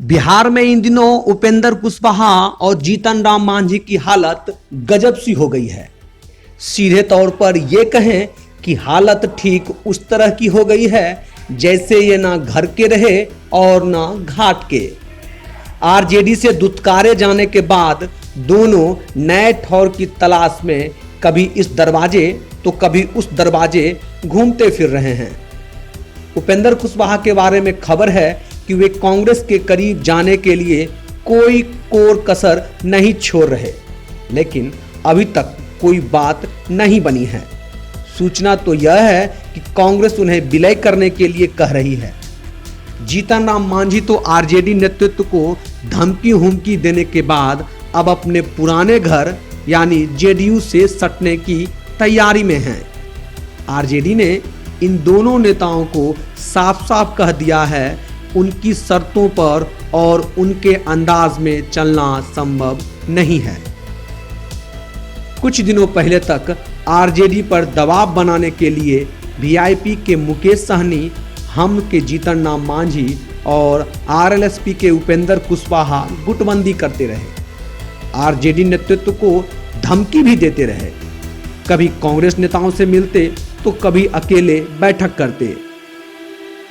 बिहार में इन दिनों उपेंद्र कुशवाहा और जीतन राम मांझी की हालत गजब सी हो गई है। सीधे तौर पर यह कहें कि हालत ठीक उस तरह की हो गई है जैसे ये ना घर के रहे और ना घाट के। आरजेडी से दुत्कारे जाने के बाद दोनों नए ठौर की तलाश में कभी इस दरवाजे तो कभी उस दरवाजे घूमते फिर रहे हैं। उपेंद्र कुशवाहा के बारे में खबर है कि वे कांग्रेस के करीब जाने के लिए कोई कोर कसर नहीं छोड़ रहे, लेकिन अभी तक कोई बात नहीं बनी है। सूचना तो यह है कि कांग्रेस उन्हें विलय करने के लिए कह रही है। जीतन राम मांझी तो आरजेडी नेतृत्व को धमकी हुमकी देने के बाद अब अपने पुराने घर यानी जेडीयू से सटने की तैयारी में हैं। आरजेडी ने इन दोनों नेताओं को साफ साफ कह दिया है उनकी शर्तों पर और उनके अंदाज में चलना संभव नहीं है। कुछ दिनों पहले तक आरजेडी पर दबाव बनाने के लिए वीआईपी के मुकेश सहनी, हम के जीतन राम मांझी और आरएलएसपी के उपेंद्र कुशवाहा गुटबंदी करते रहे। आरजेडी नेतृत्व को धमकी भी देते रहे। कभी कांग्रेस नेताओं से मिलते तो कभी अकेले बैठक करते।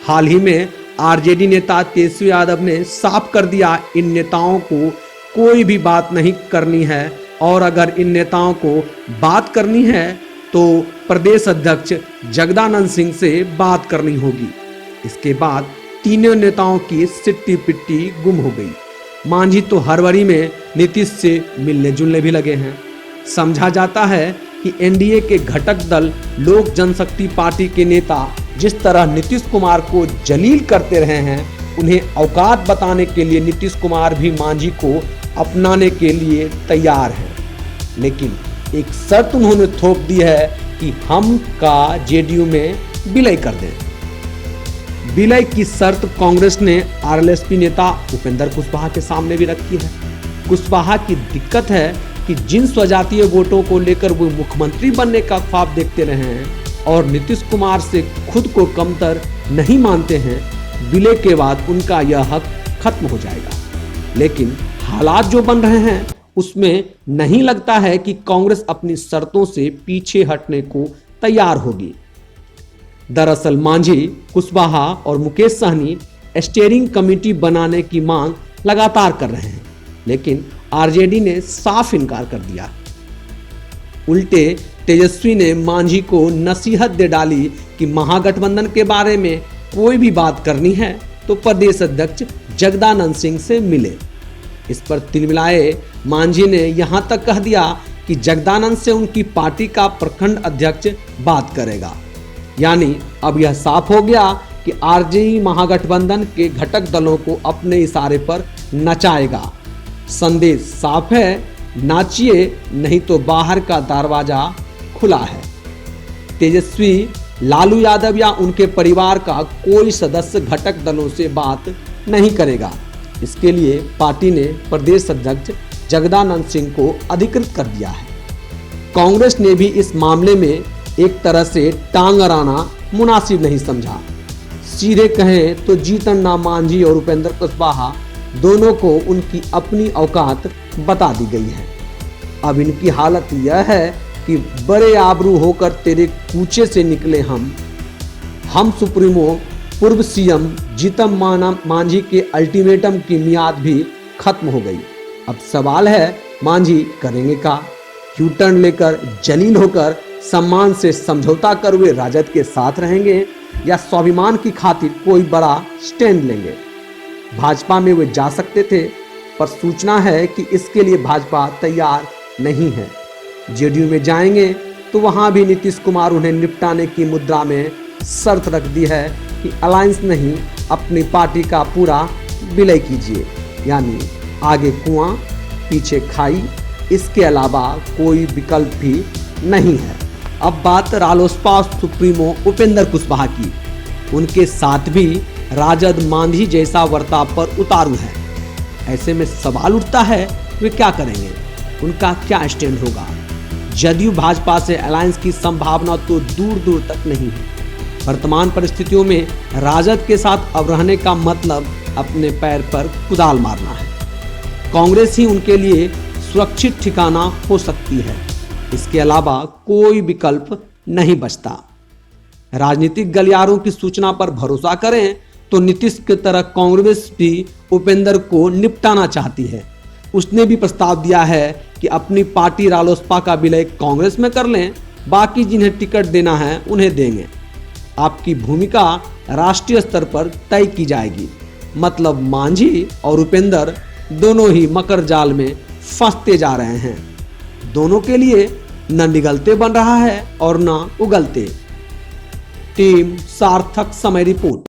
हाल ही में आरजेडी नेता तेजस्वी यादव ने साफ कर दिया इन नेताओं को कोई भी बात नहीं करनी है और अगर इन नेताओं को बात करनी है तो प्रदेश अध्यक्ष जगदानंद सिंह से बात करनी होगी। इसके बाद तीनों नेताओं की सिट्टी पिट्टी गुम हो गई। मांझी तो हरवरी में नीतीश से मिलने जुलने भी लगे हैं। समझा जाता है कि एनडीए के घटक दल लोक जनशक्ति पार्टी के नेता जिस तरह नीतीश कुमार को जलील करते रहे हैं, उन्हें औकात बताने के लिए नीतीश कुमार भी मांझी को अपनाने के लिए तैयार हैं। लेकिन एक शर्त उन्होंने थोप दी है कि हम का जेडीयू में विलय कर दें। विलय की शर्त कांग्रेस ने आरएलएसपी नेता उपेंद्र कुशवाहा के सामने भी रखी है। कुशवाहा की दिक्कत है कि जिन स्वजातीय वोटों को लेकर वो मुख्यमंत्री बनने का ख्वाब देखते रहे हैं और नीतीश कुमार से खुद को कमतर नहीं मानते हैं, विलय के बाद उनका यह हक खत्म हो जाएगा। लेकिन हालात जो बन रहे हैं उसमें नहीं लगता है कि कांग्रेस अपनी शर्तों से पीछे हटने को तैयार होगी। दरअसल मांझी, कुशवाहा और मुकेश सहनी स्टीयरिंग कमेटी बनाने की मांग लगातार कर रहे हैं, लेकिन आरजेडी ने साफ इनकार कर दिया। उल्टे तेजस्वी ने मांझी को नसीहत दे डाली कि महागठबंधन के बारे में कोई भी बात करनी है तो प्रदेश अध्यक्ष जगदानंद सिंह से मिले। इस पर तिलमिलाए मांझी ने यहां तक कह दिया कि जगदानंद से उनकी पार्टी का प्रखंड अध्यक्ष बात करेगा। यानी अब यह साफ हो गया कि आरजेडी महागठबंधन के घटक दलों को अपने इशारे पर नचाएगा। संदेश साफ है, नाचिए नहीं तो बाहर का दरवाजा खुला है। तेजस्वी, लालू यादव या उनके परिवार का कोई सदस्य घटक दलों से बात नहीं करेगा। इसके लिए पार्टी ने प्रदेश अध्यक्ष जगदानंद सिंह को अधिकृत कर दिया है। कांग्रेस ने भी इस मामले में एक तरह से टांग अड़ाना मुनासिब नहीं समझा। सीधे कहें तो जीतन राम मांझी और उपेंद्र कुशवाहा दोनों को उनकी अपनी औकात बता दी गई है। अब इनकी हालत यह है कि बड़े आबरू होकर तेरे कूचे से निकले हम सुप्रीमो पूर्व सीएम जीतन मांझी के अल्टीमेटम की मियाद भी खत्म हो गई। अब सवाल है मांझी करेंगे का? यू टर्न लेकर जलील होकर सम्मान से समझौता कर वे राजद के साथ रहेंगे या स्वाभिमान की खातिर कोई बड़ा स्टैंड लेंगे? भाजपा में वे जा सकते थे, पर सूचना है कि इसके लिए भाजपा तैयार नहीं है। जेडीयू में जाएंगे तो वहां भी नीतीश कुमार उन्हें निपटाने की मुद्रा में शर्त रख दी है कि अलायंस नहीं, अपनी पार्टी का पूरा विलय कीजिए। यानी आगे कुआं पीछे खाई, इसके अलावा कोई विकल्प भी नहीं है। अब बात रालोसपा सुप्रीमो उपेंद्र कुशवाहा की। उनके साथ भी राजद मांझी जैसा वर्ताव पर उतारू है। ऐसे में सवाल उठता है वे क्या करेंगे, उनका क्या स्टैंड होगा? जदयू भाजपा से अलायंस की संभावना तो दूर दूर तक नहीं है। वर्तमान परिस्थितियों में राजद के साथ अब रहने का मतलब अपने पैर पर कुदाल मारना है। कांग्रेस ही उनके लिए सुरक्षित ठिकाना हो सकती है, इसके अलावा कोई विकल्प नहीं बचता। राजनीतिक गलियारों की सूचना पर भरोसा करें तो नीतीश की तरह कांग्रेस भी उपेंद्र को निपटाना चाहती है। उसने भी प्रस्ताव दिया है कि अपनी पार्टी रालोसपा का विलय कांग्रेस में कर लें, बाकी जिन्हें टिकट देना है उन्हें देंगे। आपकी भूमिका राष्ट्रीय स्तर पर तय की जाएगी। मतलब मांझी और उपेंद्र दोनों ही मकर जाल में फंसते जा रहे हैं। दोनों के लिए न निगलते बन रहा है और न उगलते। टीम सार्थक समय रिपोर्ट।